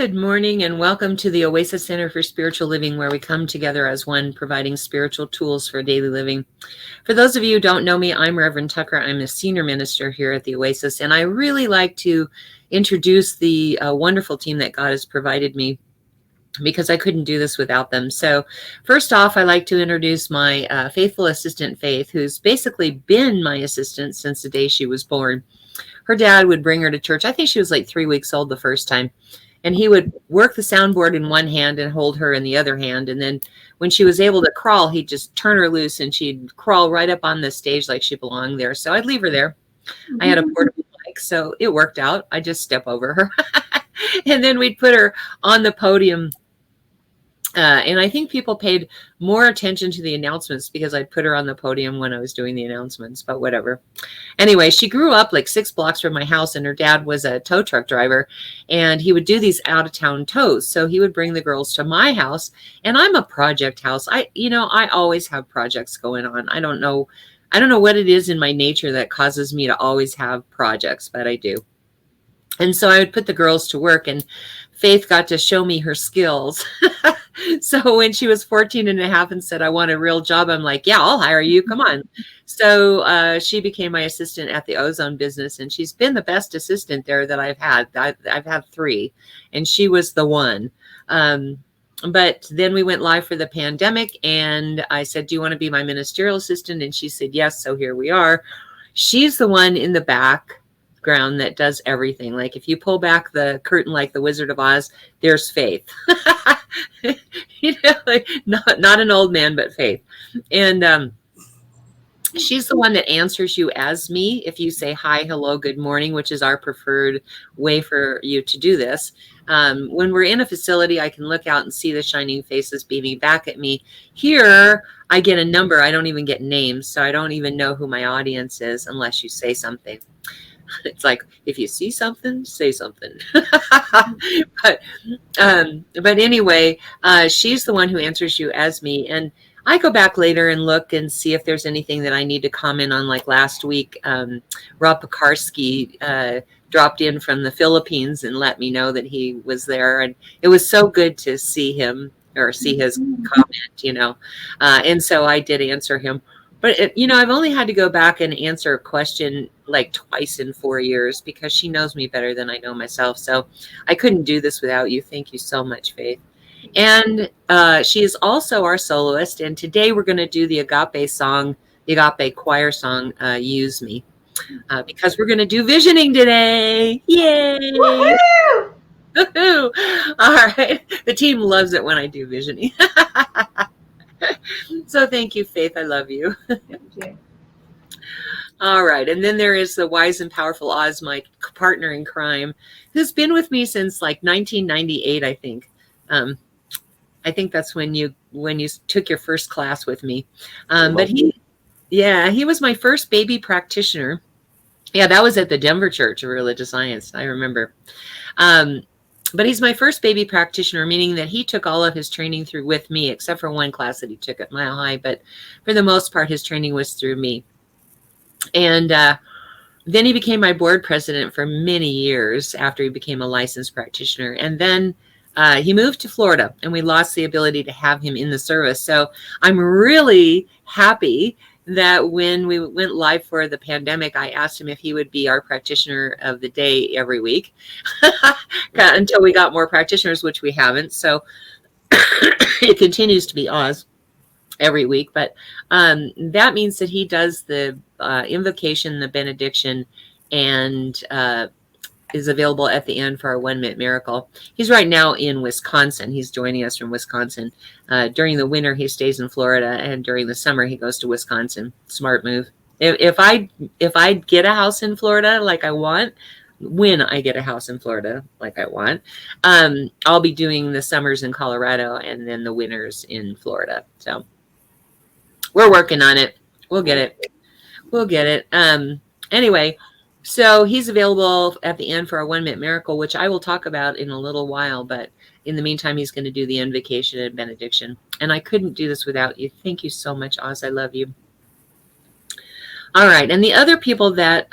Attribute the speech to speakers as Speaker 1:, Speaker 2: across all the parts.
Speaker 1: Good morning and welcome to the Oasis Center for Spiritual Living, where we come together as one, providing spiritual tools for daily living. For those of you who don't know me, I'm Reverend Tucker. I'm a senior minister here at the Oasis, and I really like to introduce the wonderful team that God has provided me, because I couldn't do this without them. So first off, I like to introduce my faithful assistant, Faith, who's basically been my assistant since the day she was born. Her dad would bring her to church. I think she was like 3 weeks old the first time. And he would work the soundboard in one hand and hold her in the other hand. And then when she was able to crawl, he'd just turn her loose and she'd crawl right up on the stage like she belonged there. So I'd leave her there. I had a portable mic, so it worked out. I just step over her. And then we'd put her on the podium. And I think people paid more attention to the announcements because I'd put her on the podium when I was doing the announcements, but whatever. Anyway, she grew up like 6 blocks from my house, and her dad was a tow truck driver, and he would do these out-of-town tows. So he would bring the girls to my house, and I'm a project house. I always have projects going on. I don't know what it is in my nature that causes me to always have projects, but I do. And so I would put the girls to work, and Faith got to show me her skills. So when she was 14 and a half and said, I want a real job, I'm like, yeah, I'll hire you. Come on. So she became my assistant at the Ozone business, and she's been the best assistant there that I've had. I've had 3, and she was the one. But then we went live for the pandemic, and I said, do you want to be my ministerial assistant? And she said, yes. So here we are. She's the one in the background that does everything. Like if you pull back the curtain like the Wizard of Oz, there's Faith. Like not an old man, but Faith. And she's the one that answers you as me if you say hi, hello, good morning, which is our preferred way for you to do this. When we're in a facility, I can look out and see the shining faces beaming back at me. Here, I get a number. I don't even get names, so I don't even know who my audience is unless you say something. It's like, if you see something, say something. But anyway, she's the one who answers you as me. And I go back later and look and see if there's anything that I need to comment on. Like last week, Rob Pekarski dropped in from the Philippines and let me know that he was there. And it was so good to see him or see his comment, and so I did answer him. But, I've only had to go back and answer a question like twice in 4 years because she knows me better than I know myself. So I couldn't do this without you. Thank you so much, Faith. And she is also our soloist. And today we're going to do the Agape song, the Agape choir song, Use Me, because we're going to do visioning today. Yay!
Speaker 2: Woo-hoo!
Speaker 1: Woo-hoo! All right. The team loves it when I do visioning. So thank you, Faith. I love you.
Speaker 2: Thank you.
Speaker 1: All right. And then there is the wise and powerful Oz, my partner in crime, who's been with me since like 1998, I think. I think that's when you took your first class with me. But he was my first baby practitioner. Yeah, that was at the Denver Church of Religious Science. I remember. But he's my first baby practitioner, meaning that he took all of his training through with me, except for one class that he took at Mile High. But for the most part, his training was through me. And then he became my board president for many years after he became a licensed practitioner. And then he moved to Florida, and we lost the ability to have him in the service. So I'm really happy that when we went live for the pandemic, I asked him if he would be our practitioner of the day every week until we got more practitioners, which we haven't. So it continues to be Oz every week. But that means that he does the invocation, the benediction, and is available at the end for our 1-minute miracle. He's right now in Wisconsin. He's joining us from Wisconsin. During the winter, he stays in Florida, and during the summer, he goes to Wisconsin. Smart move. If I get a house in Florida like I want, when I get a house in Florida like I want, I'll be doing the summers in Colorado and then the winters in Florida. So we're working on it. We'll get it. Anyway. So he's available at the end for our 1-minute miracle, which I will talk about in a little while. But in the meantime, he's going to do the invocation and benediction. And I couldn't do this without you. Thank you so much, Oz. I love you. All right. And the other people that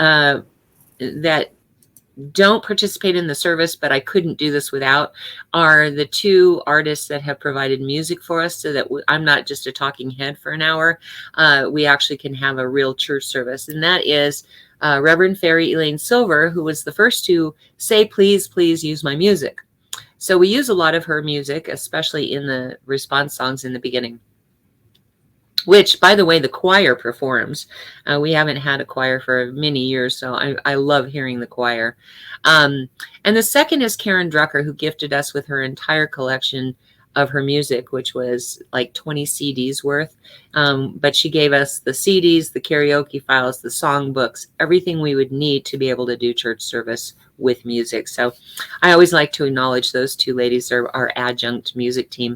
Speaker 1: don't participate in the service, but I couldn't do this without, are the two artists that have provided music for us so that I'm not just a talking head for an hour. We actually can have a real church service. And that is Reverend Fairy Elaine Silver, who was the first to say, please, please use my music. So we use a lot of her music, especially in the response songs in the beginning, which, by the way, the choir performs. We haven't had a choir for many years, so I love hearing the choir. And the second is Karen Drucker, who gifted us with her entire collection of her music, which was like 20 CDs worth. But she gave us the CDs, the karaoke files, the songbooks, everything we would need to be able to do church service with music. So I always like to acknowledge those two ladies. They're our adjunct music team.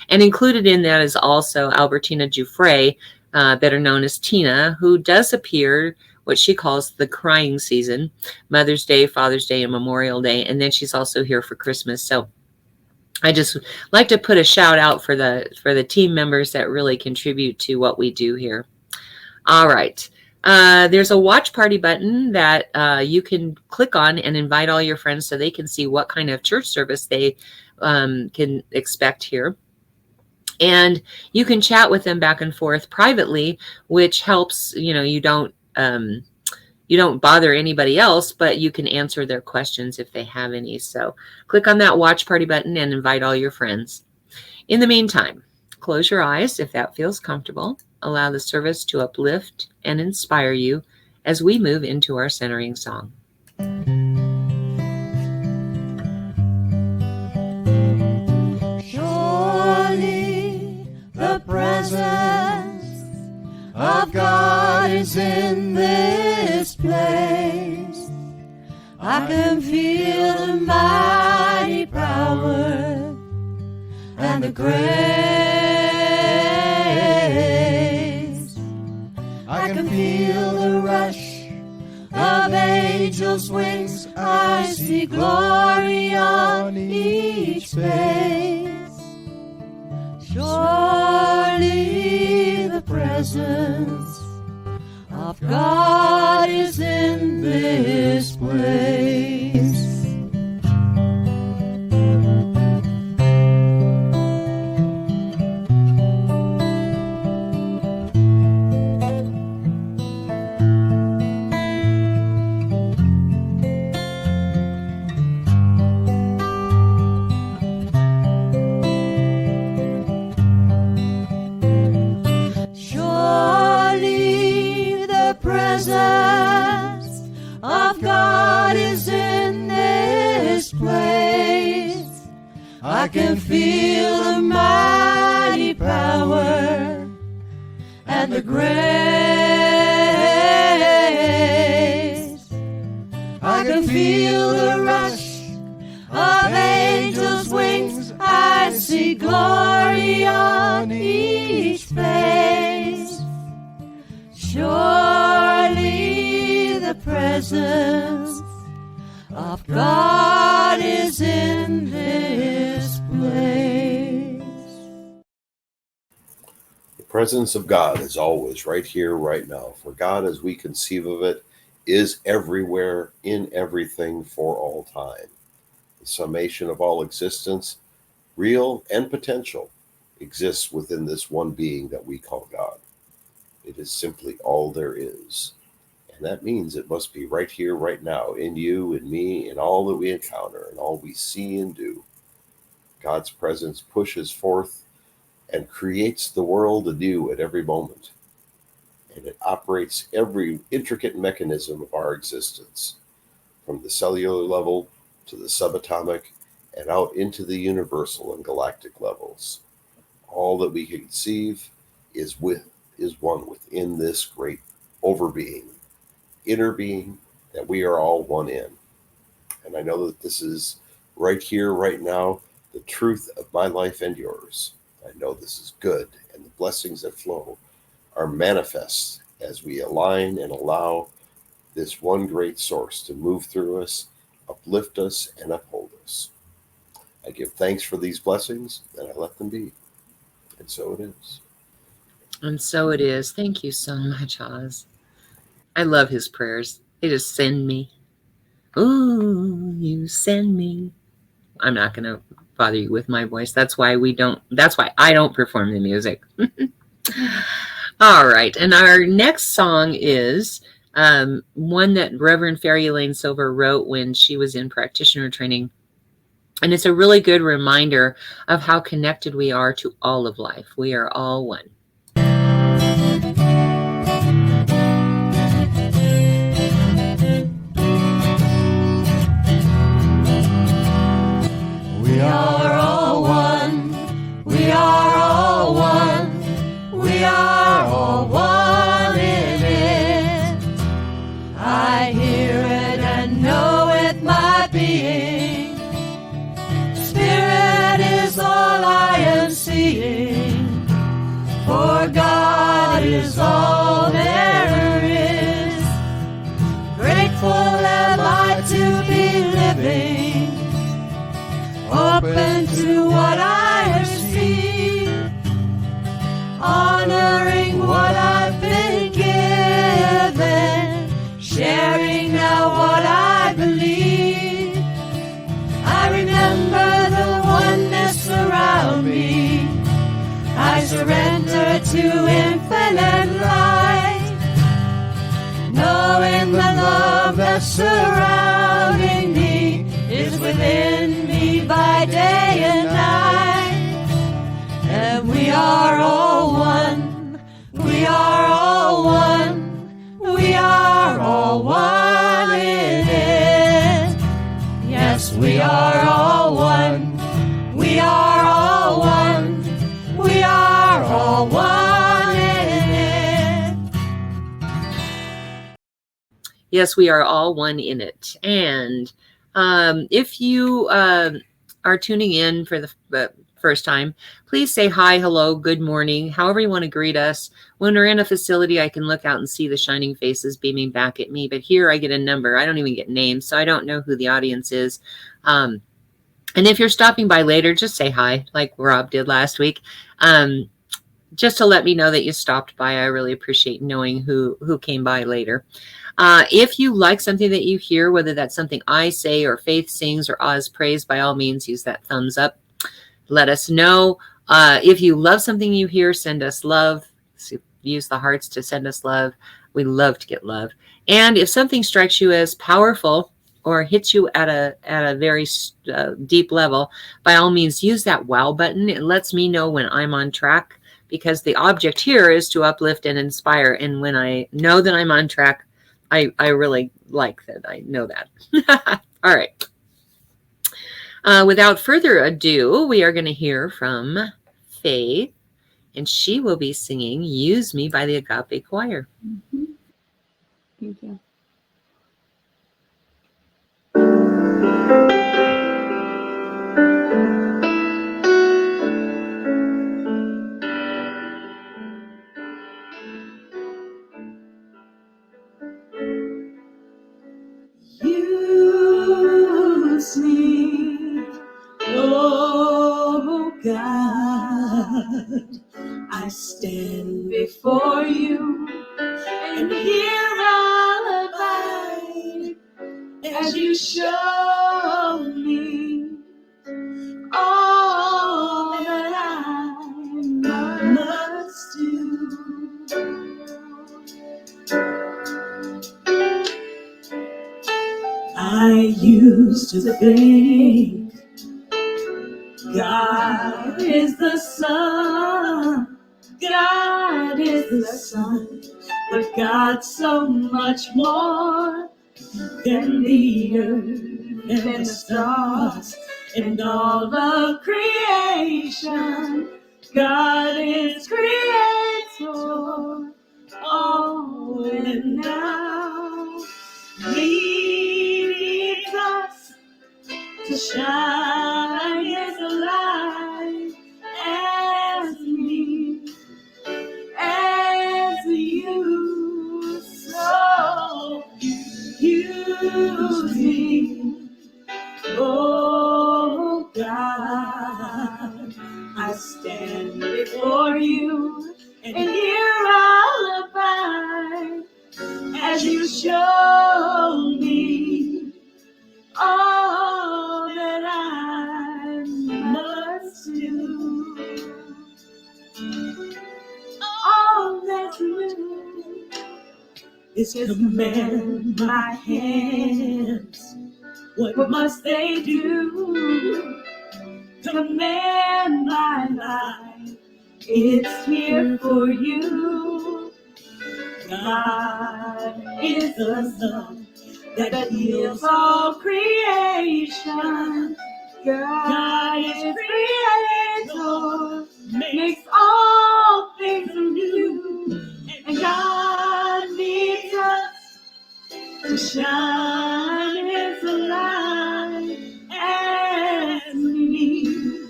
Speaker 1: And included in that is also Albertina Giuffre, better known as Tina, who does appear what she calls the crying season, Mother's Day, Father's Day, and Memorial Day. And then she's also here for Christmas. So I just like to put a shout out for the team members that really contribute to what we do here. All right. There's a watch party button that you can click on and invite all your friends so they can see what kind of church service they can expect here. And you can chat with them back and forth privately, which helps, you don't bother anybody else, but you can answer their questions if they have any. So click on that watch party button and invite all your friends. In the meantime, close your eyes if that feels comfortable. Allow the service to uplift and inspire you as we move into our centering song.
Speaker 3: Surely the presence of God is in this place. I can feel the mighty power and the grace. I can feel the rush of angels' wings. I see glory on each face. Surely the presence of God is in this place. I can feel the mighty power and the grace. I can feel the rush of angels' wings. I see glory on each face. Surely the presence of God is in this place.
Speaker 4: The presence of God is always right here, right now. For God, as we conceive of it, is everywhere, in everything, for all time. The summation of all existence, real and potential, exists within this one being that we call God. It is simply all there is. And that means it must be right here, right now, in you, in me, in all that we encounter, and all we see and do. God's presence pushes forth and creates the world anew at every moment. And it operates every intricate mechanism of our existence, from the cellular level to the subatomic and out into the universal and galactic levels. All that we can conceive is one within this great overbeing, inner being that we are all one in. And I know that this is right here, right now, the truth of my life and yours. I know this is good, and the blessings that flow are manifest as we align and allow this one great source to move through us, uplift us, and uphold us. I give thanks for these blessings, and I let them be. And so it is.
Speaker 1: And so it is. Thank you so much, Oz. I love his prayers. They just send me. Ooh, you send me. I'm not going to bother you with my voice. That's why I don't perform the music. All right. And our next song is one that Reverend Fairy Elaine Silver wrote when she was in practitioner training. And it's a really good reminder of how connected we are to all of life. We are all one.
Speaker 3: We are all one. We are all one. We are all one in it. I hear it and know it, my being. Spirit is all I am seeing. For God is all there is. Grateful am I to be living, open to what I have seen, honoring what I've been given, sharing now what I believe. I remember the oneness around me. I surrender to infinite light, knowing the love that's surrounding me is within me by day and night. And we are all one. We are all one. We are all one in it. Yes, we are all one. We are all one. We are all one in it.
Speaker 1: Yes, we are all one in it. And if you are tuning in for the first time, please say hi, hello, good morning, however you want to greet us. When we're in a facility, I can look out and see the shining faces beaming back at me. But here I get a number. I don't even get names, so I don't know who the audience is. And if you're stopping by later, just say hi, like Rob did last week. Just to let me know that you stopped by. I really appreciate knowing who came by later. If you like something that you hear, whether that's something I say or Faith sings or Oz prays, by all means, use that thumbs up. Let us know. If you love something you hear, send us love. So use the hearts to send us love. We love to get love. And if something strikes you as powerful or hits you at a very deep level, by all means, use that wow button. It lets me know when I'm on track, because the object here is to uplift and inspire. And when I know that I'm on track, I really like that. I know that. All right. Without further ado, we are going to hear from Faith, and she will be singing Use Me by the Agape Choir.
Speaker 2: Mm-hmm. Thank you. Use me, oh God, I stand before you, and here I'll abide as you show me all that I must do. I used to think God is the sun, God is the sun, but God's so much more than the earth and the stars and all of creation. God is creator, all and now leads us to shine His light as me, as you. So use me, oh God. I stand before you, and here I'll abide as you show me is command my hands. What must they do? Command my life. It's here for you. God is the sun that heals all creation. God is creator, makes all things new. And God needs us to shine His light as me,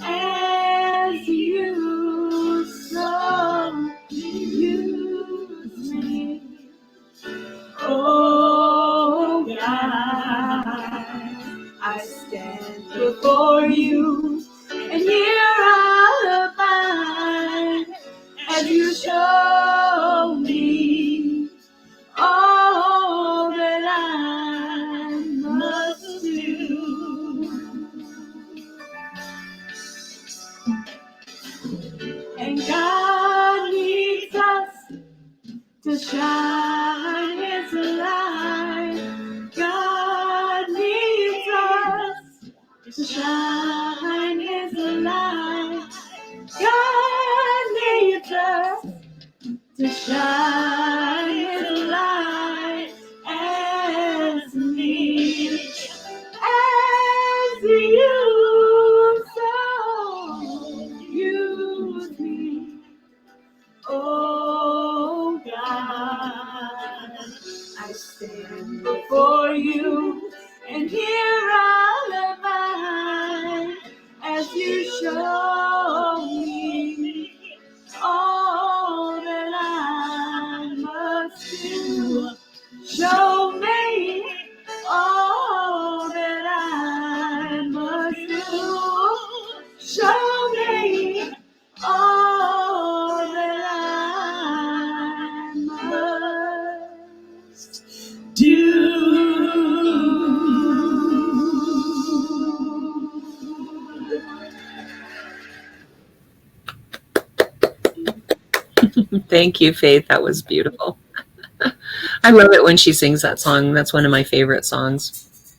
Speaker 2: as you so use me. Oh God, I stand before you, and here I'll abide as you show me all that I must do. And God needs us to shine His light. God needs us to shine His light. God needs us to shine His light as me, as you so use me. Oh God, I stand before you, and here I'll abide as you show me all that I must do. Show me all that I must do. Show me all that I must do.
Speaker 1: Thank you, Faith. That was beautiful. I love it when she sings that song. That's one of my favorite songs.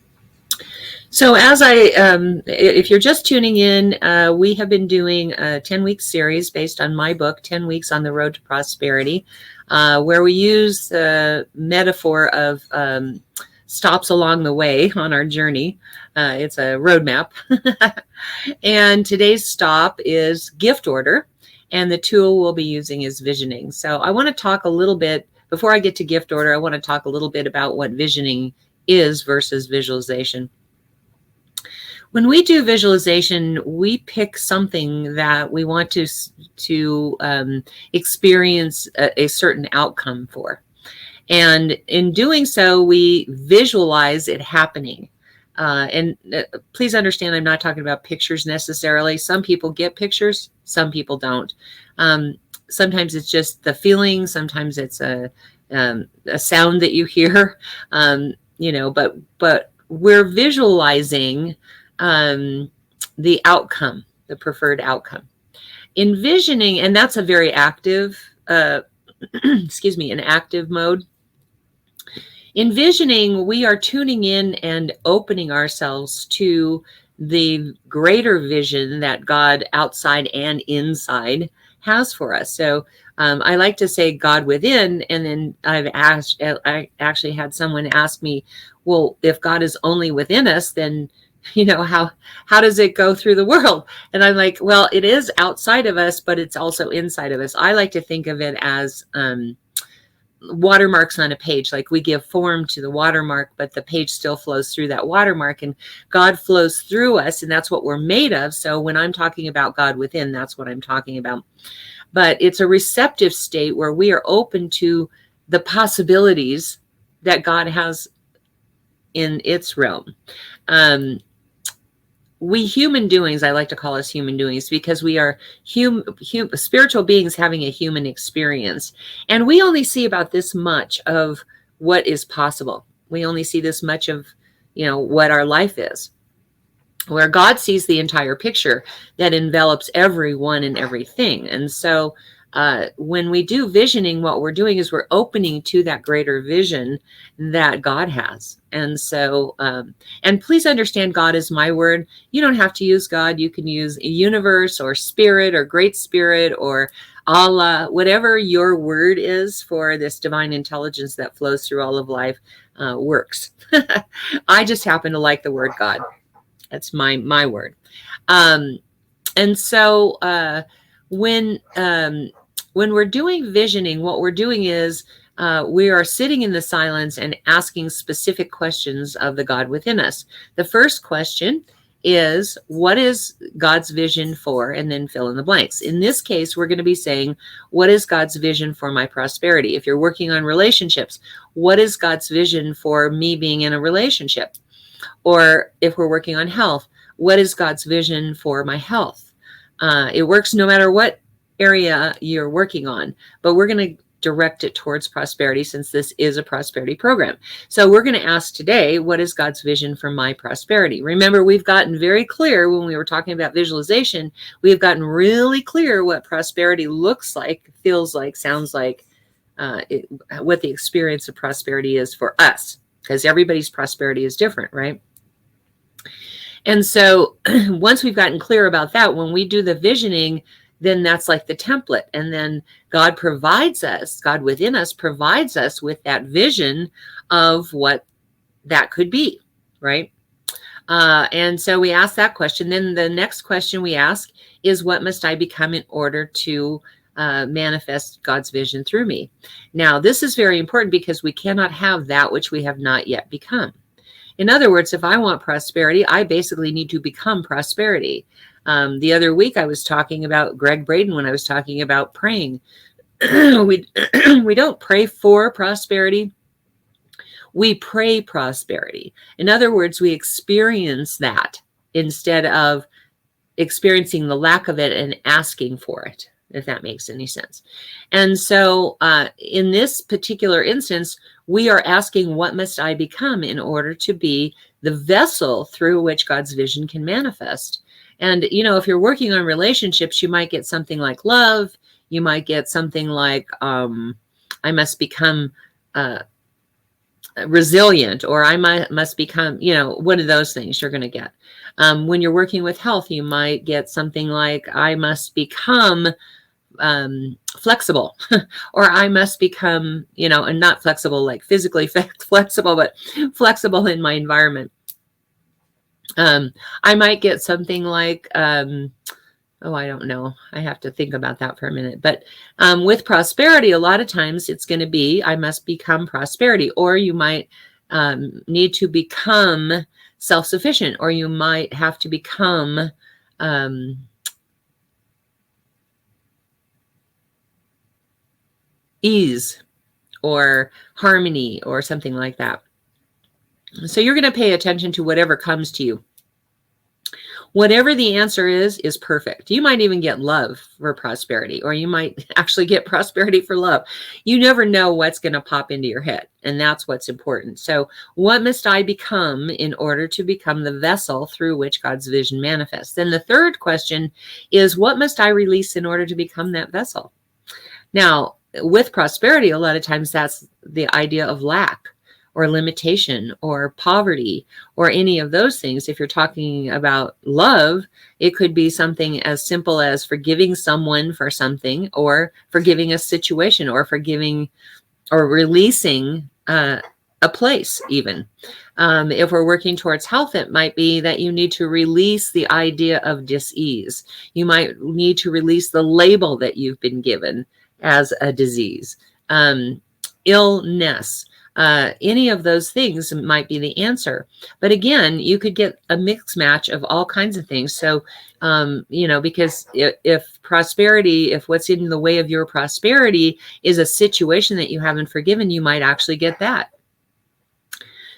Speaker 1: So if you're just tuning in, we have been doing a 10-week series based on my book, 10 Weeks on the Road to Prosperity, where we use the metaphor of stops along the way on our journey. It's a roadmap. And today's stop is gift order, and the tool we'll be using is visioning. So I want to talk a little bit, before I get to gift order, I want to talk a little bit about what visioning is versus visualization. When we do visualization, we pick something that we want to experience a certain outcome for. And in doing so, we visualize it happening. Please understand, I'm not talking about pictures necessarily. Some people get pictures, some people don't. Sometimes it's just the feeling. Sometimes it's a sound that you hear, but we're visualizing the outcome, the preferred outcome. Envisioning, and that's a very active, an active mode. Envisioning, we are tuning in and opening ourselves to the greater vision that God outside and inside has for us. So I like to say God within, and then I actually had someone ask me, well, if God is only within us, then how does it go through the world? And I'm like, well, it is outside of us, but it's also inside of us. I like to think of it as watermarks on a page. Like we give form to the watermark, but the page still flows through that watermark, and God flows through us, and that's what we're made of. So when I'm talking about God within, that's what I'm talking about. But it's a receptive state where we are open to the possibilities that God has in its realm. We human doings, I like to call us human doings, because we are spiritual beings having a human experience. And we only see about this much of what is possible. We only see this much of, what our life is. Where God sees the entire picture that envelops everyone and everything. And so when we do visioning, what we're doing is we're opening to that greater vision that God has. And so, and please understand, God is my word. You don't have to use God. You can use universe or spirit or great spirit or Allah, whatever your word is for this divine intelligence that flows through all of life works. I just happen to like the word God. That's my word. And so when we're doing visioning, what we're doing is we are sitting in the silence and asking specific questions of the God within us. The first question is, what is God's vision for? And then fill in the blanks. In this case, we're going to be saying, what is God's vision for my prosperity? If you're working on relationships, what is God's vision for me being in a relationship? Or if we're working on health, what is God's vision for my health? It works no matter what area you're working on, but we're going to direct it towards prosperity since this is a prosperity program. So we're going to ask today, what is God's vision for my prosperity? Remember, we've gotten very clear when we were talking about visualization, we've gotten really clear what prosperity looks like, feels like, sounds like, what the experience of prosperity is for us, because everybody's prosperity is different, right? And so once we've gotten clear about that, when we do the visioning, then that's like the template. And then God provides us, God within us provides us with that vision of what that could be, right? And so we ask that question. Then the next question we ask is, what must I become in order to manifest God's vision through me? Now, this is very important because we cannot have that which we have not yet become. In other words, if I want prosperity, I basically need to become prosperity. The other week I was talking about Greg Braden when I was talking about praying. we don't pray for prosperity. We pray prosperity. In other words, we experience that instead of experiencing the lack of it and asking for it, if that makes any sense. And so in this particular instance, we are asking, what must I become in order to be the vessel through which God's vision can manifest? And, you know, if you're working on relationships, you might get something like love. You might get something like, I must become resilient, or I must become, you know, one of those things you're going to get. When you're working with health, you might get something like, I must become flexible, or I must become, you know, and not flexible like physically flexible, but flexible in my environment. I might get something like, I don't know. I have to think about that for a minute. But with prosperity, a lot of times it's going to be, I must become prosperity, or you might need to become self-sufficient, or you might have to become ease or harmony or something like that. So you're going to pay attention to whatever comes to you. Whatever the answer is perfect. You might even get love for prosperity, or you might actually get prosperity for love. You never know what's going to pop into your head, and that's what's important. So what must I become in order to become the vessel through which God's vision manifests? Then the third question is, what must I release in order to become that vessel? Now, with prosperity, a lot of times that's the idea of lack or limitation or poverty or any of those things. If you're talking about love, it could be something as simple as forgiving someone for something, or forgiving a situation, or forgiving or releasing a place even. If we're working towards health, it might be that you need to release the idea of dis-ease. You might need to release the label that you've been given as a disease, illness, any of those things might be the answer. But again, you could get a mixed match of all kinds of things. So, you know, because if prosperity, if what's in the way of your prosperity is a situation that you haven't forgiven, you might actually get that.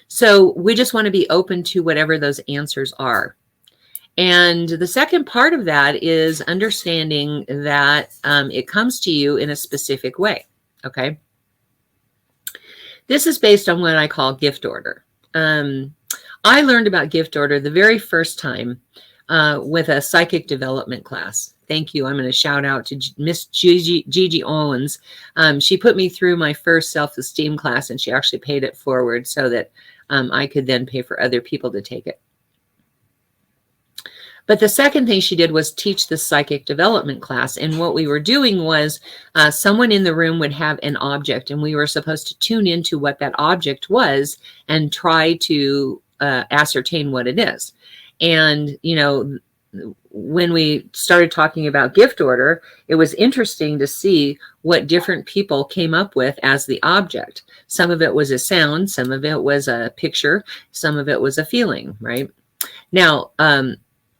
Speaker 1: So we just want to be open to whatever those answers are. And the second part of that is understanding that it comes to you in a specific way, okay? This is based on what I call gift order. I learned about gift order the very first time with a psychic development class. Thank you. I'm going to shout out to Miss Gigi Owens. She put me through my first self-esteem class, and she actually paid it forward so that I could then pay for other people to take it. But the second thing she did was teach the psychic development class. And what we were doing was someone in the room would have an object, and we were supposed to tune into what that object was and try to ascertain what it is. And, you know, when we started talking about gift order, it was interesting to see what different people came up with as the object. Some of it was a sound, some of it was a picture, some of it was a feeling, right? Now,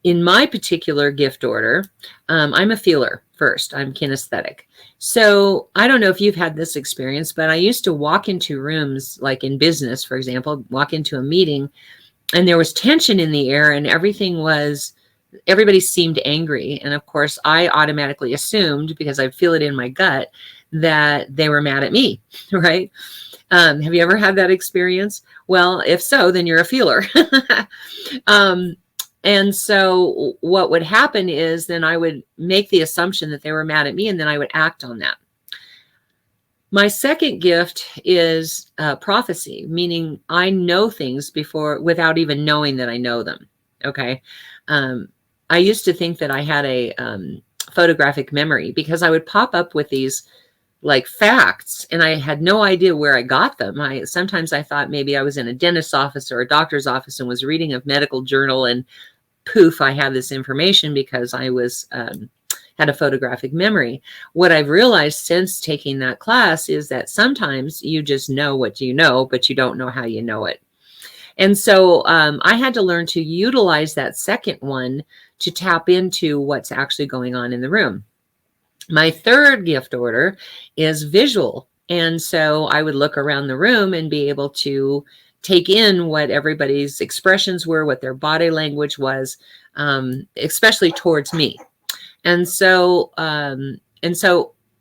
Speaker 1: in my particular gift order, I'm a feeler first. I'm kinesthetic. So I don't know if you've had this experience, but I used to walk into rooms, like in business, for example, walk into a meeting, and there was tension in the air, and everybody seemed angry. And of course, I automatically assumed, because I feel it in my gut, that they were mad at me, right? Have you ever had that experience? Well, if so, then you're a feeler. And so what would happen is then I would make the assumption that they were mad at me, and then I would act on that. My second gift is prophecy, meaning I know things before without even knowing that I know them. Okay. I used to think that I had a photographic memory because I would pop up with these like facts, and I had no idea where I got them. Sometimes I thought maybe I was in a dentist's office or a doctor's office and was reading a medical journal, and poof, I had this information because I was had a photographic memory. What I've realized since taking that class is that sometimes you just know what you know, but you don't know how you know it. And so I had to learn to utilize that second one to tap into what's actually going on in the room. My third gift order is visual. And so I would look around the room and be able to take in what everybody's expressions were, what their body language was, especially towards me. And so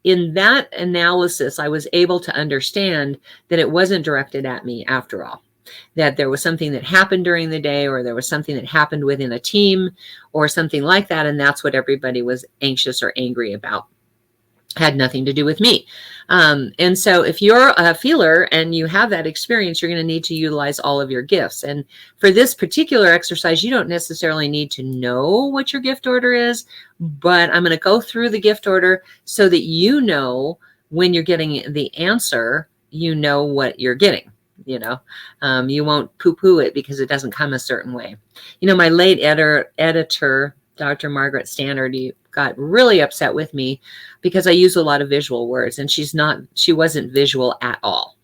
Speaker 1: in that analysis, I was able to understand that it wasn't directed at me after all, that there was something that happened during the day, or there was something that happened within a team or something like that. And that's what everybody was anxious or angry about. Had nothing to do with me. And so if you're a feeler and you have that experience, you're going to need to utilize all of your gifts. And for this particular exercise, you don't necessarily need to know what your gift order is, but I'm going to go through the gift order so that you know when you're getting the answer, you know what you're getting. You know, you won't poo-poo it because it doesn't come a certain way. You know, my late editor, Dr. Margaret Stannard, got really upset with me because I use a lot of visual words, and she wasn't visual at all.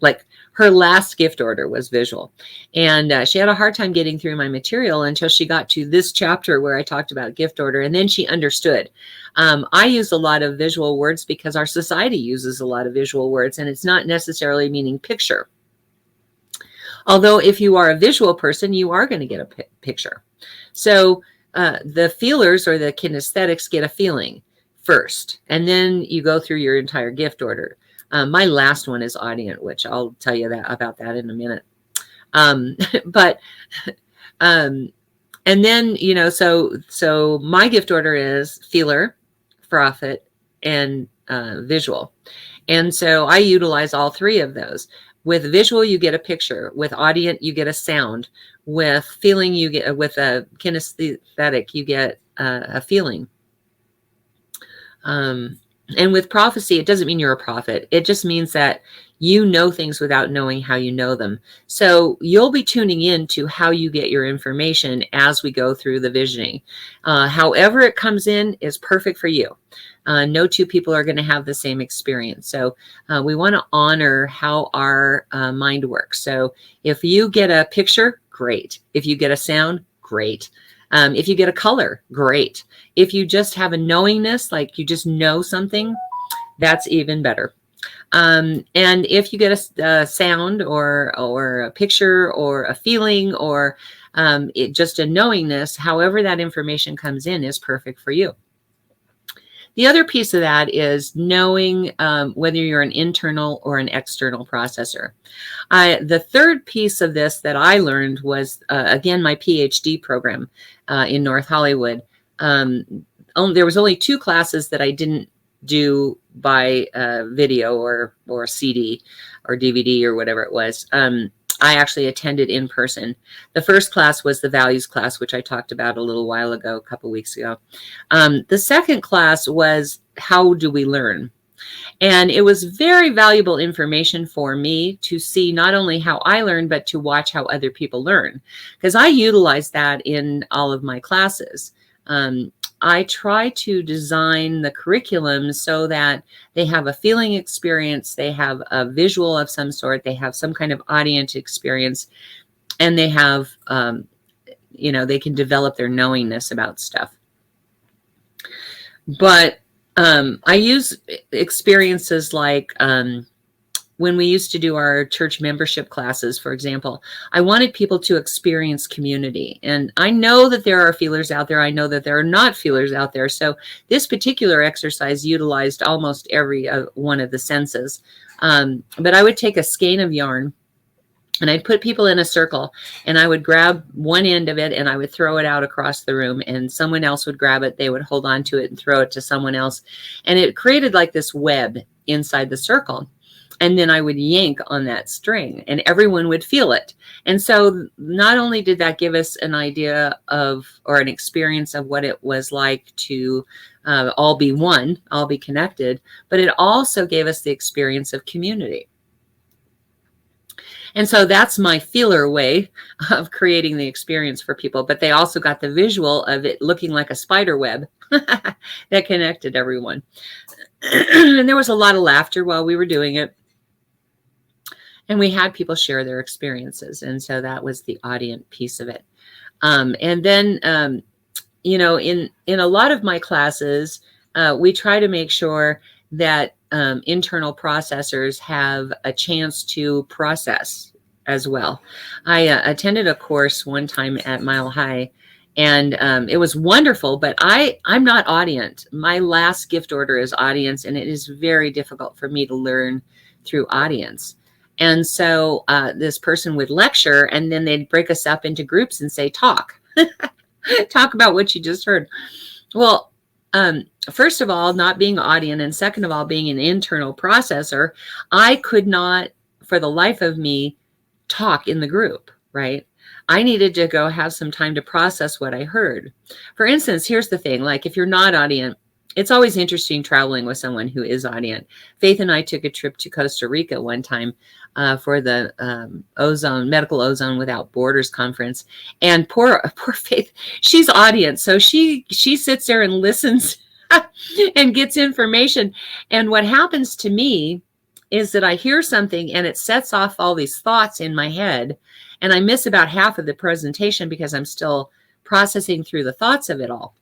Speaker 1: Like her last gift order was visual. And she had a hard time getting through my material until she got to this chapter where I talked about gift order, and then she understood. I use a lot of visual words because our society uses a lot of visual words, and it's not necessarily meaning picture. Although if you are a visual person, you are going to get a picture. So the feelers or the kinesthetics get a feeling first, and then you go through your entire gift order. My last one is audient, which I'll tell you about that in a minute. And then, you know, so my gift order is feeler, prophet, and visual. And so I utilize all three of those. With visual, you get a picture. With audient, you get a sound. With feeling, you get, with a kinesthetic, you get a feeling. And with prophecy, it doesn't mean you're a prophet. It just means that you know things without knowing how you know them. So you'll be tuning in to how you get your information as we go through the visioning. However it comes in is perfect for you. No two people are going to have the same experience. So we want to honor how our mind works. So if you get a picture, great. If you get a sound, great. If you get a color, great. If you just have a knowingness, like you just know something, that's even better. And if you get a sound or a picture or a feeling or just a knowingness, however that information comes in is perfect for you. The other piece of that is knowing whether you're an internal or an external processor. The third piece of this that I learned was, again, my PhD program in North Hollywood. There was only 2 classes that I didn't do by video or CD or DVD or whatever it was. I actually attended in person. The first class was the values class, which I talked about a little while ago, a couple weeks ago. The second class was how do we learn? And it was very valuable information for me to see not only how I learn, but to watch how other people learn, because I utilize that in all of my classes. I try to design the curriculum so that they have a feeling experience, they have a visual of some sort, they have some kind of audience experience, and they have, they can develop their knowingness about stuff. But I use experiences like when we used to do our church membership classes, for example. I wanted people to experience community. And I know that there are feelers out there. I know that there are not feelers out there. So this particular exercise utilized almost every one of the senses. But I would take a skein of yarn and I'd put people in a circle, and I would grab one end of it and I would throw it out across the room, and someone else would grab it. They would hold on to it and throw it to someone else. And it created like this web inside the circle. And then I would yank on that string and everyone would feel it. And so not only did that give us an idea of, or an experience of what it was like to all be one, all be connected, but it also gave us the experience of community. And so that's my feeler way of creating the experience for people. But they also got the visual of it looking like a spider web that connected everyone. And there was a lot of laughter while we were doing it. And we had people share their experiences. And so that was the audience piece of it. And then, in a lot of my classes, we try to make sure that internal processors have a chance to process as well. I attended a course one time at Mile High, and it was wonderful, but I'm not audience. My last gift order is audience, and it is very difficult for me to learn through audience. And so this person would lecture, and then they'd break us up into groups and say, talk. Talk about what you just heard. Well, first of all, not being audience, and second of all, being an internal processor, I could not, for the life of me, talk in the group, right? I needed to go have some time to process what I heard. For instance, here's the thing, like if you're not audience, it's always interesting traveling with someone who is audience. Faith and I took a trip to Costa Rica one time for the Medical Ozone Without Borders conference. And poor Faith, she's audience. So she sits there and listens and gets information. And what happens to me is that I hear something and it sets off all these thoughts in my head. And I miss about half of the presentation because I'm still processing through the thoughts of it all.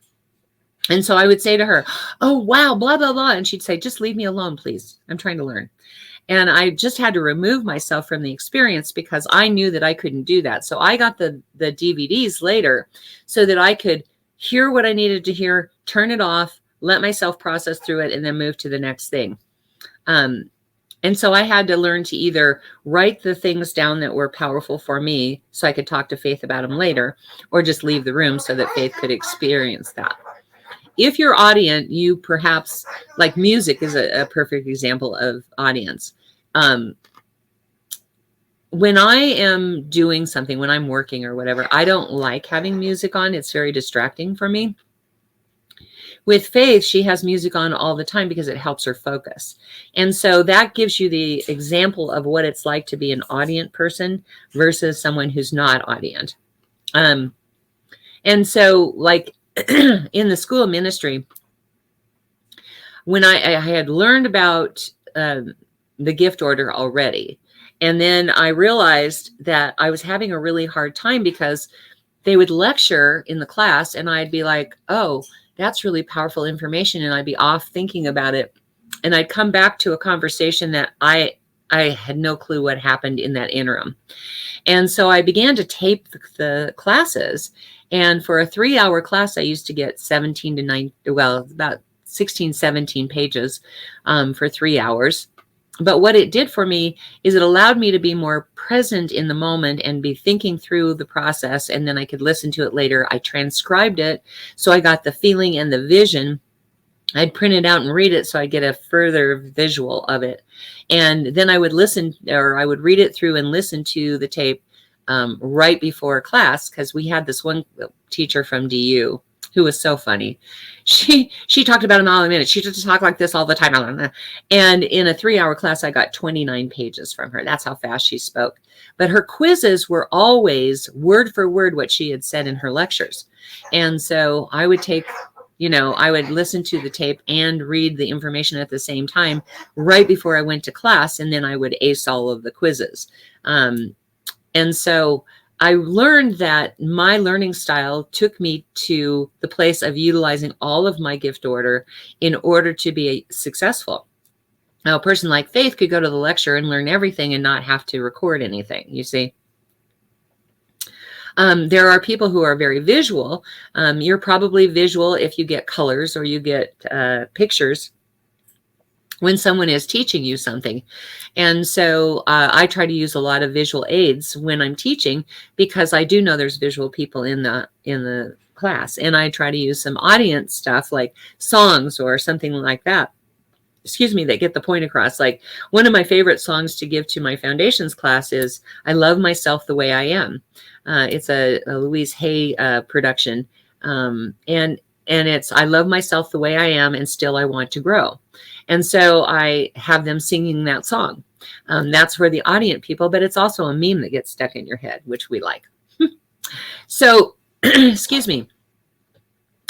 Speaker 1: And so I would say to her, oh, wow, blah, blah, blah. And she'd say, just leave me alone, please. I'm trying to learn. And I just had to remove myself from the experience because I knew that I couldn't do that. So I got the DVDs later so that I could hear what I needed to hear, turn it off, let myself process through it, and then move to the next thing. And so I had to learn to either write the things down that were powerful for me so I could talk to Faith about them later, or just leave the room so that Faith could experience that. If you're audience, you perhaps, like music is a perfect example of audience. When I am doing something, when I'm working or whatever, I don't like having music on. It's very distracting for me. With Faith, she has music on all the time because it helps her focus. And so that gives you the example of what it's like to be an audience person versus someone who's not audience. And so like, in the school of ministry, when I had learned about the gift order already, and then I realized that I was having a really hard time because they would lecture in the class and I'd be like, oh, that's really powerful information. And I'd be off thinking about it. And I'd come back to a conversation that I had no clue what happened in that interim. And so I began to tape the classes. And for a 3-hour class, I used to get about 16, 17 pages for 3 hours. But what it did for me is it allowed me to be more present in the moment and be thinking through the process, and then I could listen to it later. I transcribed it, so I got the feeling and the vision. I'd print it out and read it so I get a further visual of it. And then I would listen, or I would read it through and listen to the tape right before class, because we had this one teacher from DU who was so funny. She talked about a mile a minute. She just talked like this all the time. And in a 3-hour class, I got 29 pages from her. That's how fast she spoke. But her quizzes were always word for word what she had said in her lectures. And so I would take, I would listen to the tape and read the information at the same time right before I went to class. And then I would ace all of the quizzes. And so I learned that my learning style took me to the place of utilizing all of my gift order in order to be successful. Now, a person like Faith could go to the lecture and learn everything and not have to record anything, you see. There are people who are very visual. You're probably visual if you get colors or you get pictures when someone is teaching you something. And so I try to use a lot of visual aids when I'm teaching, because I do know there's visual people in the class, and I try to use some audience stuff like songs or something like that, that get the point across. Like one of my favorite songs to give to my foundations class is I Love Myself the Way I Am. It's a Louise Hay production. And it's I love myself the way I am, and still I want to grow. And so I have them singing that song. That's for the audience people, but it's also a meme that gets stuck in your head, which we like. So, excuse me.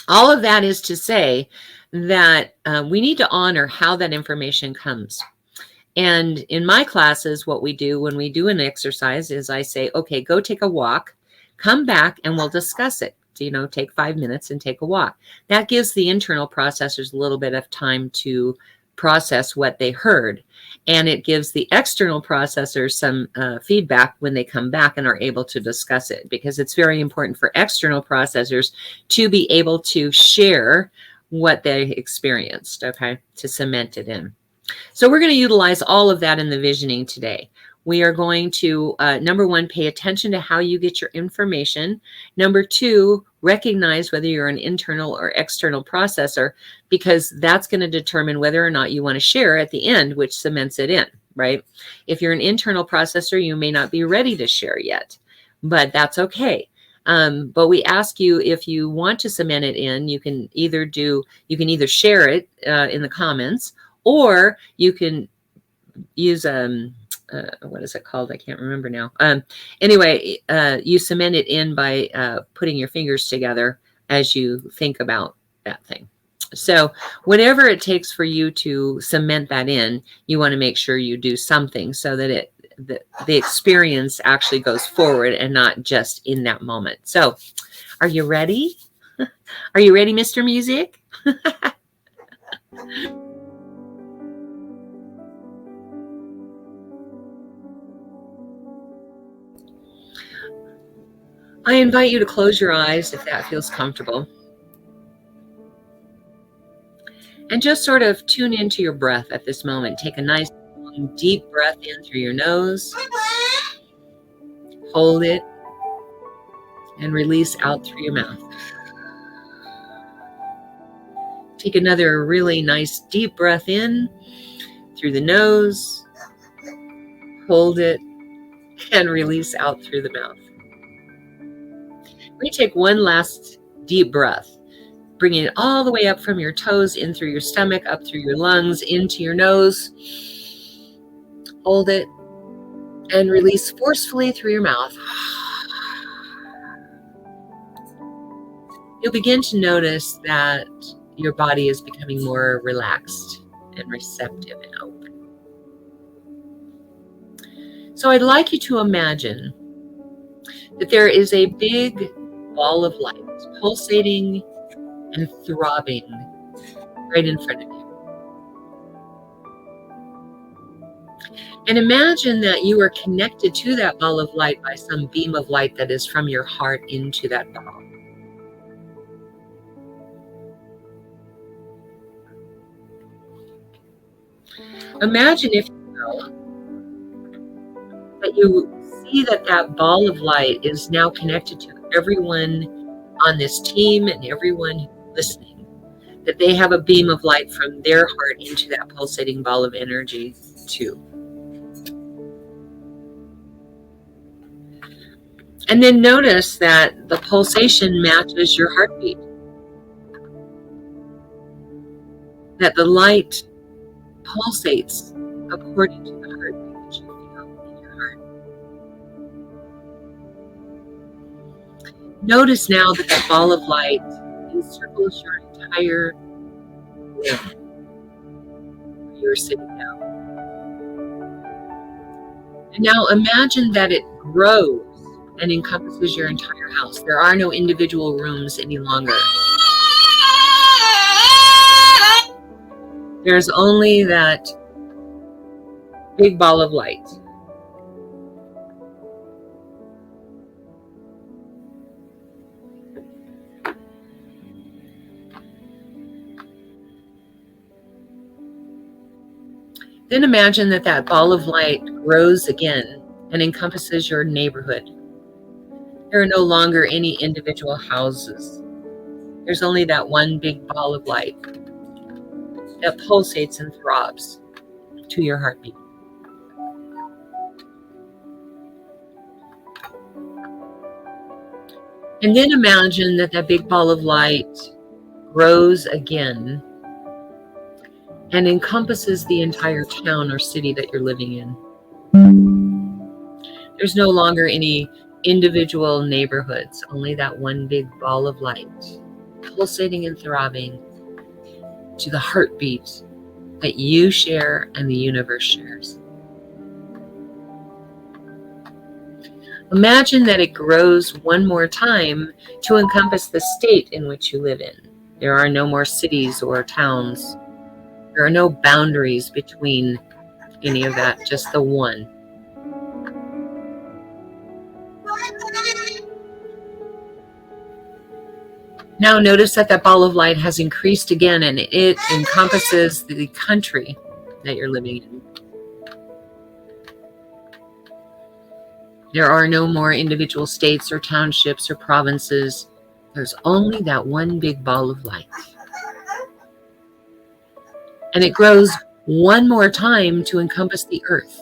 Speaker 1: All of that is to say that we need to honor how that information comes. And in my classes, what we do when we do an exercise is I say, okay, go take a walk, come back, and we'll discuss it. Take 5 minutes and take a walk. That gives the internal processors a little bit of time to process what they heard. And it gives the external processors some feedback when they come back and are able to discuss it, because it's very important for external processors to be able to share what they experienced, okay, to cement it in. So we're going to utilize all of that in the visioning today. We are going to, number one, pay attention to how you get your information. Number two, recognize whether you're an internal or external processor, because that's going to determine whether or not you want to share at the end, which cements it in, right? If you're an internal processor, you may not be ready to share yet, but that's okay. But we ask you, if you want to cement it in, you can either share it in the comments, or you can use what is it called? I can't remember now. Anyway, you cement it in by putting your fingers together as you think about that thing. So whatever it takes for you to cement that in, you want to make sure you do something so that the experience actually goes forward and not just in that moment. So are you ready? Are you ready, Mr. Music? I invite you to close your eyes if that feels comfortable. And just sort of tune into your breath at this moment. Take a nice, long, deep breath in through your nose. Hold it and release out through your mouth. Take another really nice, deep breath in through the nose. Hold it and release out through the mouth. We take one last deep breath, bringing it all the way up from your toes, in through your stomach, up through your lungs, into your nose. Hold it and release forcefully through your mouth. You'll begin to notice that your body is becoming more relaxed and receptive and open. So I'd like you to imagine that there is a big ball of light pulsating and throbbing right in front of you. And imagine that you are connected to that ball of light by some beam of light that is from your heart into that ball. Imagine, if you will, that you see that that ball of light is now connected to everyone on this team and everyone who's listening, that they have a beam of light from their heart into that pulsating ball of energy too. And then notice that the pulsation matches your heartbeat, that the light pulsates according to the heartbeat that you feel in your heart. Notice now that that ball of light encircles your entire room where you're sitting now. And now imagine that it grows and encompasses your entire house. There are no individual rooms any longer. There's only that big ball of light. Then imagine that that ball of light grows again and encompasses your neighborhood. There are no longer any individual houses. There's only that one big ball of light that pulsates and throbs to your heartbeat. And then imagine that that big ball of light grows again and encompasses the entire town or city that you're living in. There's no longer any individual neighborhoods, only that one big ball of light, pulsating and throbbing to the heartbeat that you share and the universe shares. Imagine that it grows one more time to encompass the state in which you live in. There are no more cities or towns. There are no boundaries between any of that, just the one. Now notice that that ball of light has increased again, and it encompasses the country that you're living in. There are no more individual states or townships or provinces. There's only that one big ball of light. And it grows one more time to encompass the earth.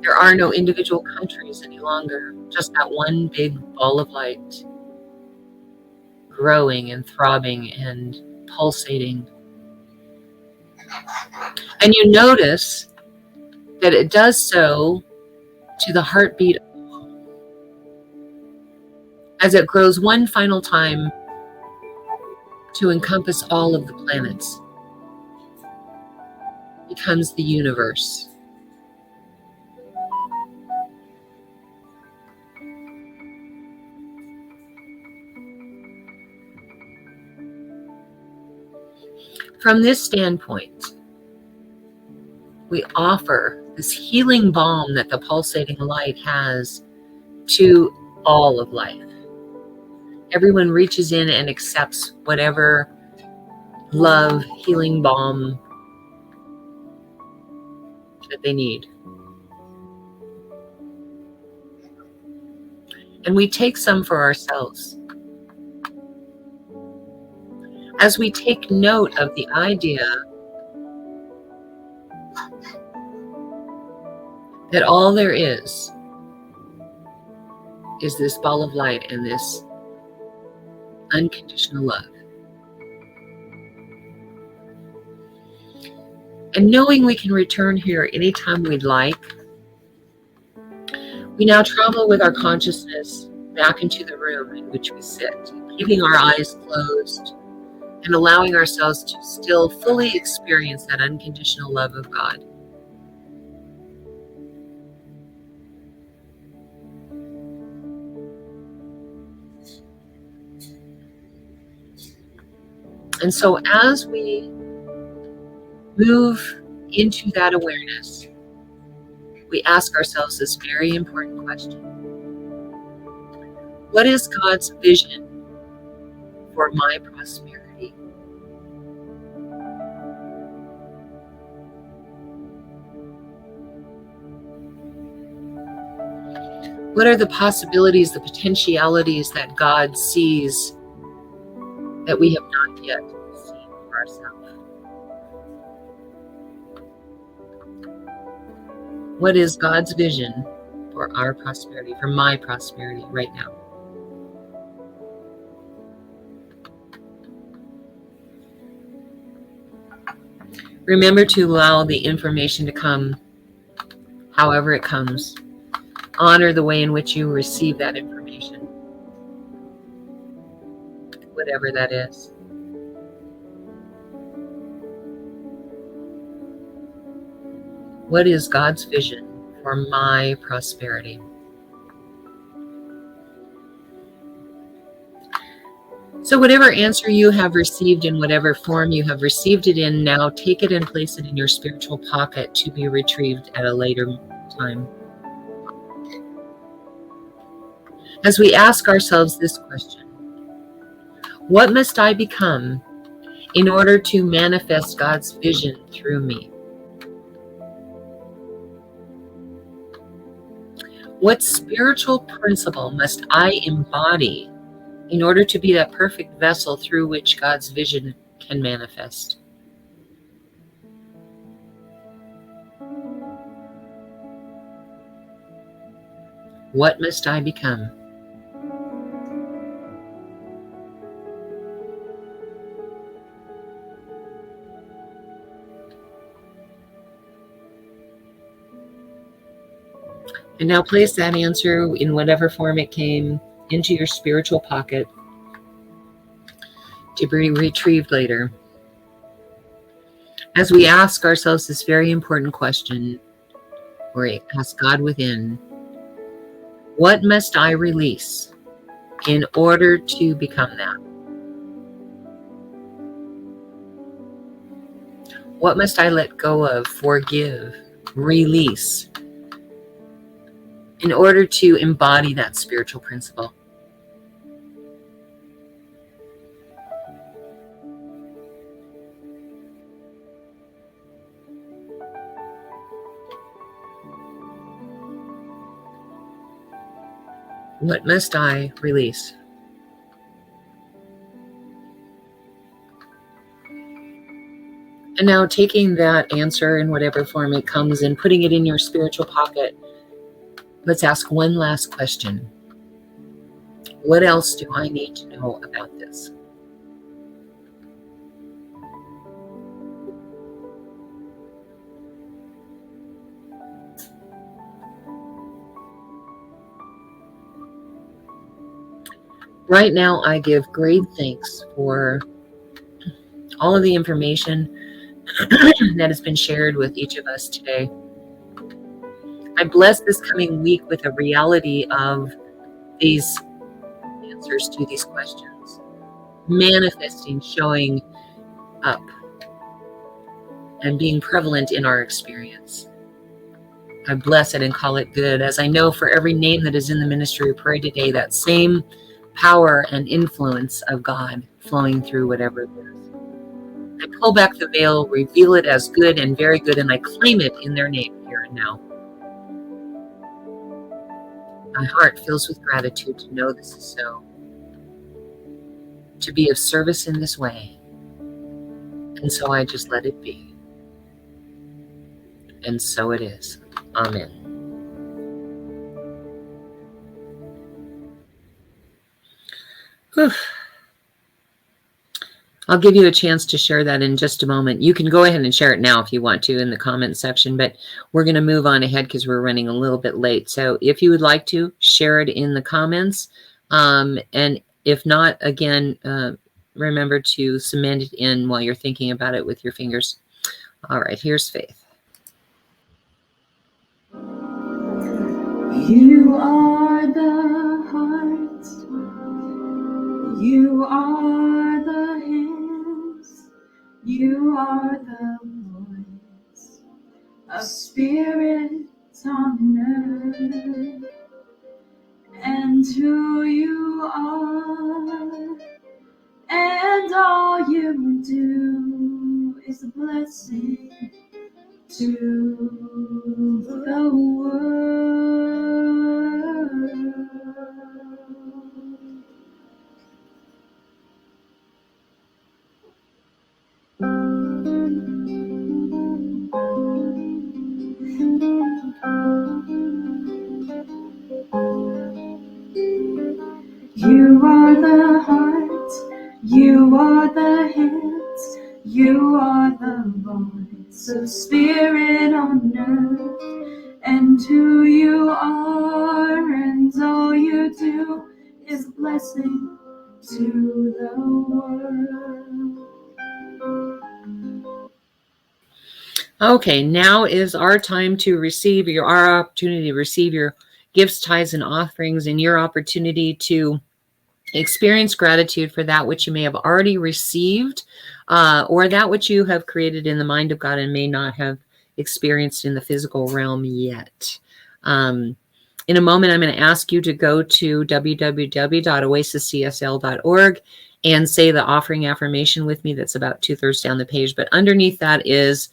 Speaker 1: There are no individual countries any longer, just that one big ball of light, growing and throbbing and pulsating. And you notice that it does so to the heartbeat as it grows one final time to encompass all of the planets. It becomes the universe. From this standpoint, we offer this healing balm that the pulsating light has to all of life. Everyone reaches in and accepts whatever love, healing balm that they need. And we take some for ourselves. As we take note of the idea that all there is this ball of light and this unconditional love. And knowing we can return here anytime we'd like, we now travel with our consciousness back into the room in which we sit, keeping our eyes closed and allowing ourselves to still fully experience that unconditional love of God. And so as we move into that awareness, we ask ourselves this very important question. What is God's vision for my prosperity? What are the possibilities, the potentialities that God sees that we have not yet seen for ourselves? What is God's vision for our prosperity, for my prosperity right now? Remember to allow the information to come however it comes. Honor the way in which you receive that information, whatever that is. What is God's vision for my prosperity? So whatever answer you have received in whatever form you have received it in, now take it and place it in your spiritual pocket to be retrieved at a later time. As we ask ourselves this question, what must I become in order to manifest God's vision through me? What spiritual principle must I embody in order to be that perfect vessel through which God's vision can manifest? What must I become? And now place that answer in whatever form it came into your spiritual pocket to be retrieved later. As we ask ourselves this very important question, or ask God within, what must I release in order to become that? What must I let go of, forgive, release, in order to embody that spiritual principle? What must I release? And now taking that answer in whatever form it comes and putting it in your spiritual pocket, let's ask one last question. What else do I need to know about this? Right now, I give great thanks for all of the information that has been shared with each of us today. I bless this coming week with a reality of these answers to these questions, manifesting, showing up, and being prevalent in our experience. I bless it and call it good, as I know for every name that is in the ministry of prayer today, that same power and influence of God flowing through whatever it is. I pull back the veil, reveal it as good and very good, and I claim it in their name here and now. My heart fills with gratitude to know this is so, to be of service in this way. And so I just let it be. And so it is. Amen. Whew. I'll give you a chance to share that in just a moment. You can go ahead and share it now if you want to in the comment section, but we're going to move on ahead because we're running a little bit late. So if you would like to, share it in the comments. And if not, again, remember to cement it in while you're thinking about it with your fingers. All right, here's Faith.
Speaker 2: You are the heart, you are the hands, you are the voice of spirits on earth, and who you are, and all you do is a blessing to the world. You are the heart, you are the hands, you are the voice of spirit on earth. And who you are and all you do is blessing to the world.
Speaker 1: Okay, now is our time to receive our opportunity to receive your gifts, tithes, and offerings, and your opportunity to experience gratitude for that which you may have already received, or that which you have created in the mind of God and may not have experienced in the physical realm yet. In a moment, I'm going to ask you to go to www.oasiscsl.org and say the offering affirmation with me. That's about 2/3 down the page. But underneath that is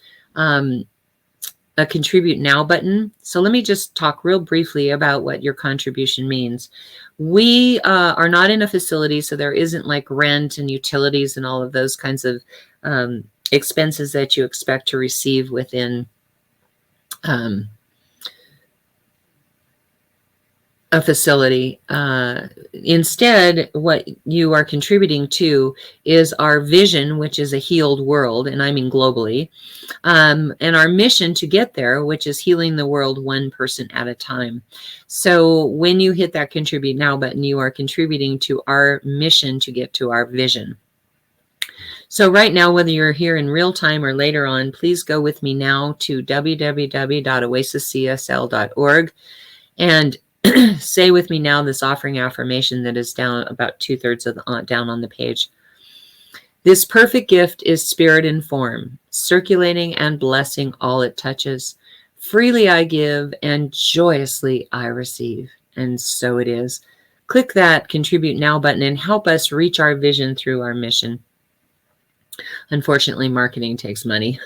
Speaker 1: a contribute now button. So let me just talk real briefly about what your contribution means. We are not in a facility, so there isn't like rent and utilities and all of those kinds of expenses that you expect to receive within a facility. Instead, what you are contributing to is our vision, which is a healed world, and I mean globally, and our mission to get there, which is healing the world one person at a time. So when you hit that contribute now button, you are contributing to our mission to get to our vision. So right now, whether you're here in real time or later on, please go with me now to www.oasiscsl.org and say with me now this offering affirmation that is down about 2/3 of the down on the page. This perfect gift is spirit in form, circulating and blessing all it touches. Freely I give and joyously I receive. And so it is. Click that contribute now button and help us reach our vision through our mission. Unfortunately, marketing takes money.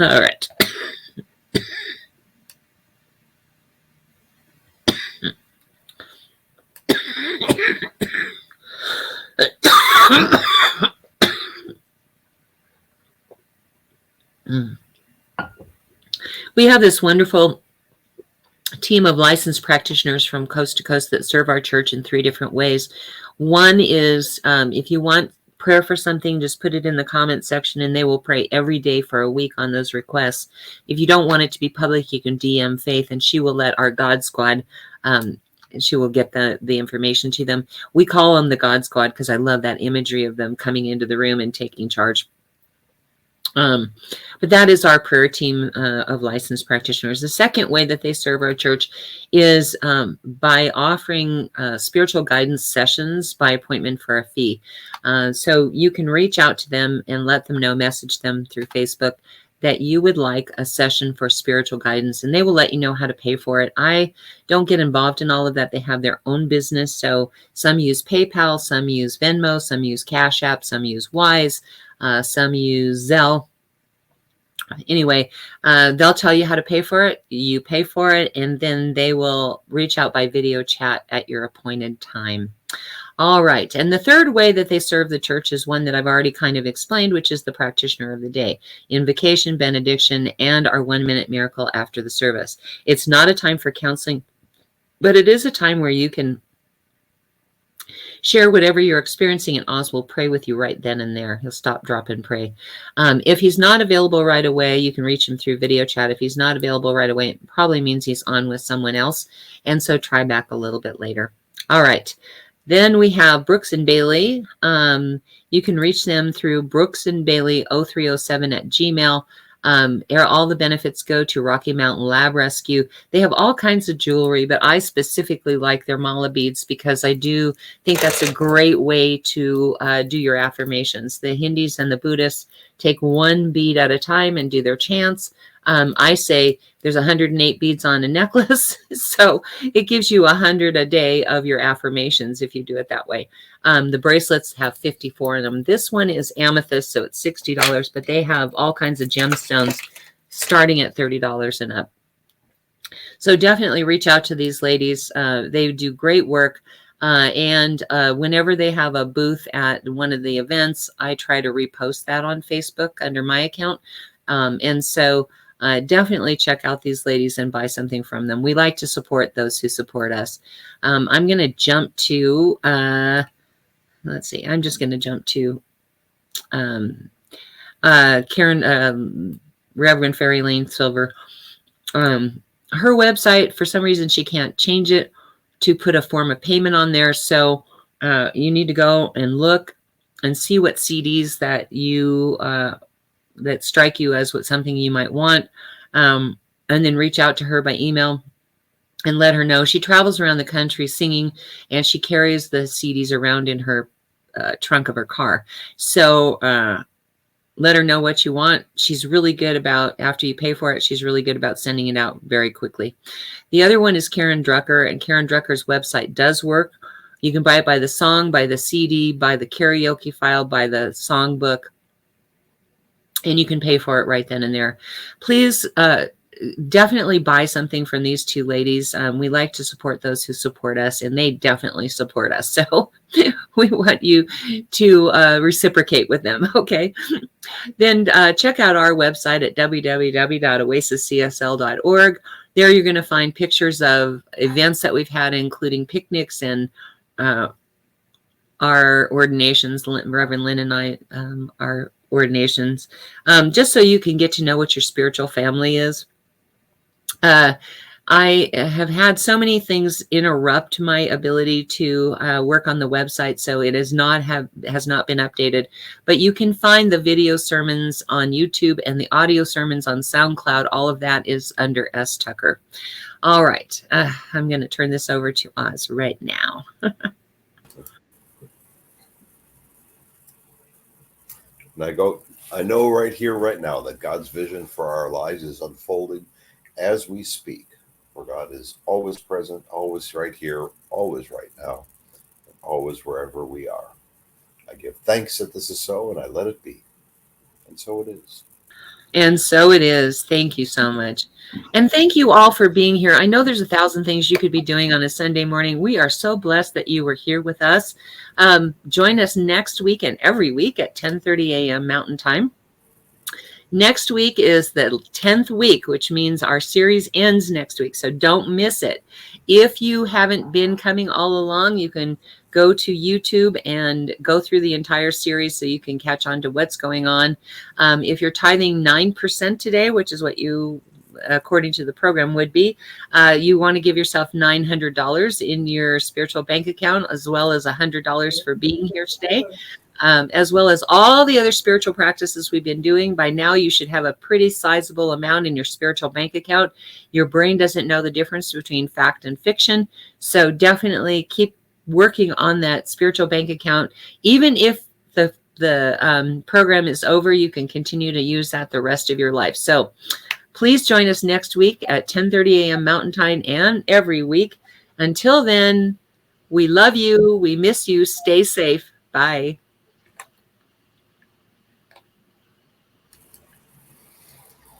Speaker 1: All right. We have this wonderful team of licensed practitioners from coast to coast that serve our church in 3 different ways. One is if you want prayer for something, just put it in the comment section and they will pray every day for a week on those requests. If you don't want it to be public, you can DM Faith and she will let our God Squad, and she will get the information to them. We call them the God Squad because I love that imagery of them coming into the room and taking charge. But that is our prayer team of licensed practitioners. The second way that they serve our church is by offering spiritual guidance sessions by appointment for a fee. So you can reach out to them and let them know, message them through Facebook that you would like a session for spiritual guidance, and they will let you know how to pay for it. I don't get involved in all of that. They have their own business. So some use PayPal, some use Venmo, some use Cash App, some use Wise, some use Zelle. Anyway, they'll tell you how to pay for it. You pay for it, and then they will reach out by video chat at your appointed time. All right. And the third way that they serve the church is one that I've already kind of explained, which is the practitioner of the day, invocation, benediction, and our 1-minute miracle after the service. It's not a time for counseling, but it is a time where you can share whatever you're experiencing, and Oz will pray with you right then and there. He'll stop, drop, and pray. If he's not available right away, you can reach him through video chat. If he's not available right away, it probably means he's on with someone else. And so try back a little bit later. All right. Then we have Brooks and Bailey. You can reach them through brooksandbailey0307@gmail.com. All the benefits go to Rocky Mountain Lab Rescue. They have all kinds of jewelry, but I specifically like their mala beads because I do think that's a great way to do your affirmations. The Hindus and the Buddhists take 1 bead at a time and do their chants. I say there's 108 beads on a necklace, so it gives you 100 a day of your affirmations if you do it that way. The bracelets have 54 in them. This one is amethyst, so it's $60, but they have all kinds of gemstones starting at $30 and up. So definitely reach out to these ladies. They do great work. And whenever they have a booth at one of the events, I try to repost that on Facebook under my account. And so definitely check out these ladies and buy something from them. We like to support those who support us. I'm going to jump to, let's see, I'm just going to jump to Karen, Reverend Fairy Lane Silver. Her website, for some reason, she can't change it to put a form of payment on there. So you need to go and look and see what CDs that you that strike you as what something you might want, and then reach out to her by email and let her know. She travels around the country singing, and she carries the CDs around in her trunk of her car. So let her know what you want. She's really good about, after you pay for it, she's really good about sending it out very quickly. The other one is Karen Drucker, and Karen Drucker's website does work. You can buy it by the song, by the CD, by the karaoke file, by the songbook, and you can pay for it right then and there. Please definitely buy something from these two ladies. We like to support those who support us, and they definitely support us. So we want you to reciprocate with them, okay? Then check out our website at www.oasiscsl.org. There you're going to find pictures of events that we've had, including picnics and our ordinations. Reverend Lynn and I, our ordinations, just so you can get to know what your spiritual family is. I have had so many things interrupt my ability to work on the website, so it has not been updated. But you can find the video sermons on YouTube and the audio sermons on SoundCloud. All of that is under S. Tucker. All right, I'm going to turn this over to Oz right now.
Speaker 4: And I know right here, right now, that God's vision for our lives is unfolding as we speak. For God is always present, always right here, always right now, and always wherever we are. I give thanks that this is so, and I let it be. And so it is.
Speaker 1: And so it is. Thank you so much. And thank you all for being here. I know there's 1,000 things you could be doing on a Sunday morning. We are so blessed that you were here with us. Join us next week and every week at 10:30 a.m. Mountain Time. Next week is the 10th week, which means our series ends next week. So don't miss it. If you haven't been coming all along, you can go to YouTube and go through the entire series so you can catch on to what's going on. If you're tithing 9% today, which is what you, according to the program, would be, you want to give yourself $900 in your spiritual bank account, as well as $100 for being here today. As well as all the other spiritual practices we've been doing. By now, you should have a pretty sizable amount in your spiritual bank account. Your brain doesn't know the difference between fact and fiction. So definitely keep working on that spiritual bank account. Even if the program is over, you can continue to use that the rest of your life. So please join us next week at 10:30 a.m. Mountain Time and every week. Until then, we love you. We miss you. Stay safe. Bye.